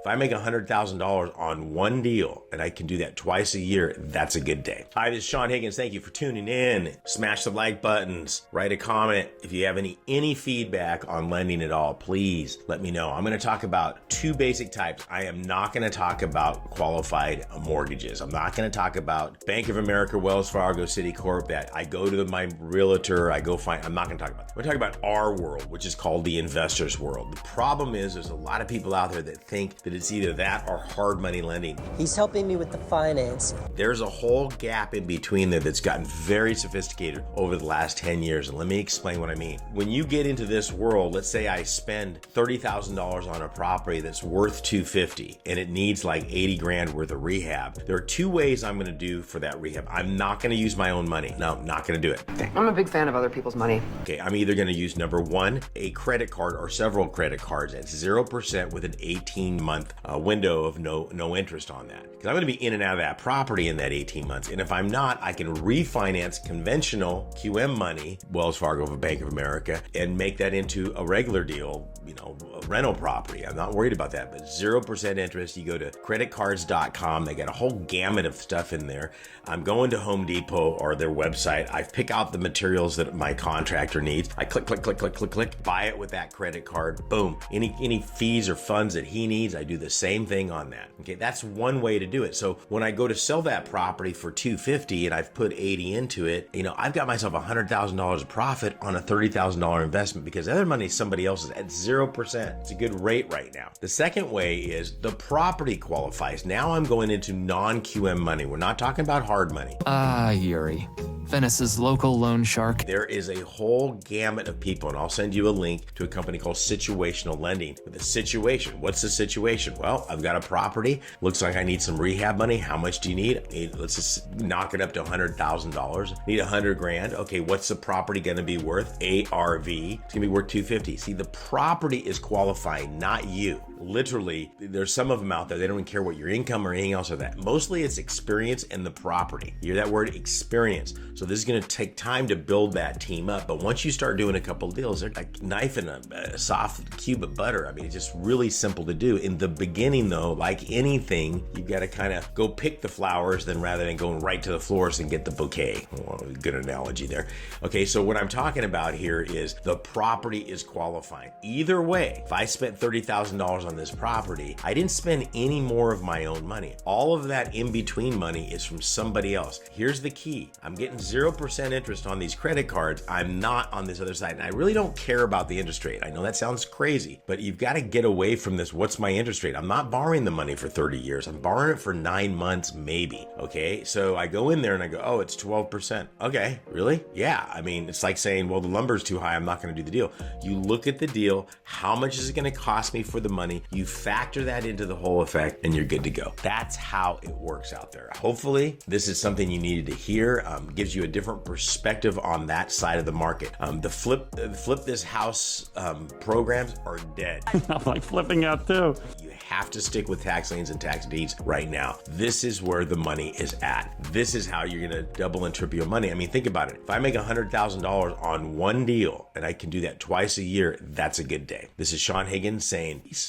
If I make $100,000 on one deal and I can do that twice a year, that's a good day. Hi, this is Sean Higgins. Thank you for tuning in. Smash the like buttons, write a comment. If you have any feedback on lending at all, please let me know. I'm going to talk about two basic types. I am not going to talk about qualified mortgages. I'm not going to talk about Bank of America, Wells Fargo, Citicorp that I go to my realtor, I go find. I'm not going to talk about that. We're talking about our world, which is called the investor's world. The problem is there's a lot of people out there that think that it's either that or hard money lending. He's helping me with the finance. There's a whole gap in between there that's gotten very sophisticated over the last 10 years. And let me explain what I mean. When you get into this world, let's say I spend $30,000 on a property that's worth $250 and it needs like 80 grand worth of rehab. There are two ways I'm going to do for that rehab. I'm not going to use my own money. No, not going to do it. I'm a big fan of other people's money. Okay, I'm either going to use number one, a credit card or several credit cards at 0% with an 18-month window of no interest on that. Because I'm going to be in and out of that property in that 18 months. And if I'm not, I can refinance conventional QM money, Wells Fargo, Bank of America, and make that into a regular deal, a rental property. I'm not worried about that, but 0% interest. You go to creditcards.com. They got a whole gamut of stuff in there. I'm going to Home Depot or their website. I pick out the materials that my contractor needs. I click, buy it with that credit card. Boom. Any fees or funds that he needs, I do the same thing on that. Okay, that's one way to do it. So when I go to sell that property for $250 and I've put 80 into it, I've got myself $100,000 of profit on a $30,000 investment because the other money is somebody else's at 0%. It's a good rate right now. The second way is the property qualifies. Now I'm going into non-QM money. We're not talking about hard money. Yuri. Venice's local loan shark. There is a whole gamut of people, and I'll send you a link to a company called Situational Lending. With a situation, what's the situation? Well, I've got a property. Looks like I need some rehab money. How much do you need? Let's just knock it up to $100,000. Need 100 grand. Okay, what's the property going to be worth? ARV. It's going to be worth 250. See, the property is qualifying, not you. Literally, there's some of them out there. They don't even care what your income or anything else or that. Mostly it's experience and the property. You hear that word? Experience. So this is going to take time to build that team up. But once you start doing a couple of deals, they're like knifing a soft cube of butter. I mean, it's just really simple to do. In the beginning, though, like anything, you've got to kind of go pick the flowers then rather than going right to the florist and get the bouquet. Well, good analogy there. Okay, so what I'm talking about here is the property is qualifying. Either way, if I spent $30,000 on this property, I didn't spend any more of my own money. All of that in-between money is from somebody else. Here's the key. I'm getting 0% interest on these credit cards. I'm not on this other side. And I really don't care about the interest rate. I know that sounds crazy, but you've got to get away from this. What's my interest rate? I'm not borrowing the money for 30 years. I'm borrowing it for 9 months, maybe. Okay. So I go in there and I go, oh, it's 12%. Okay. Really? Yeah. I mean, it's like saying, well, the lumber's too high. I'm not going to do the deal. You look at the deal. How much is it going to cost me for the money? You factor that into the whole effect and you're good to go. That's how it works out there. Hopefully this is something you needed to hear. Gives you a different perspective on that side of the market. The flip this house programs are dead. I'm like flipping out too. You have to stick with tax liens and tax deeds right now. This is where the money is at. This is how you're going to double and triple your money. I mean, think about it. If I make $100,000 on one deal and I can do that twice a year, that's a good day. This is Sean Higgins saying peace.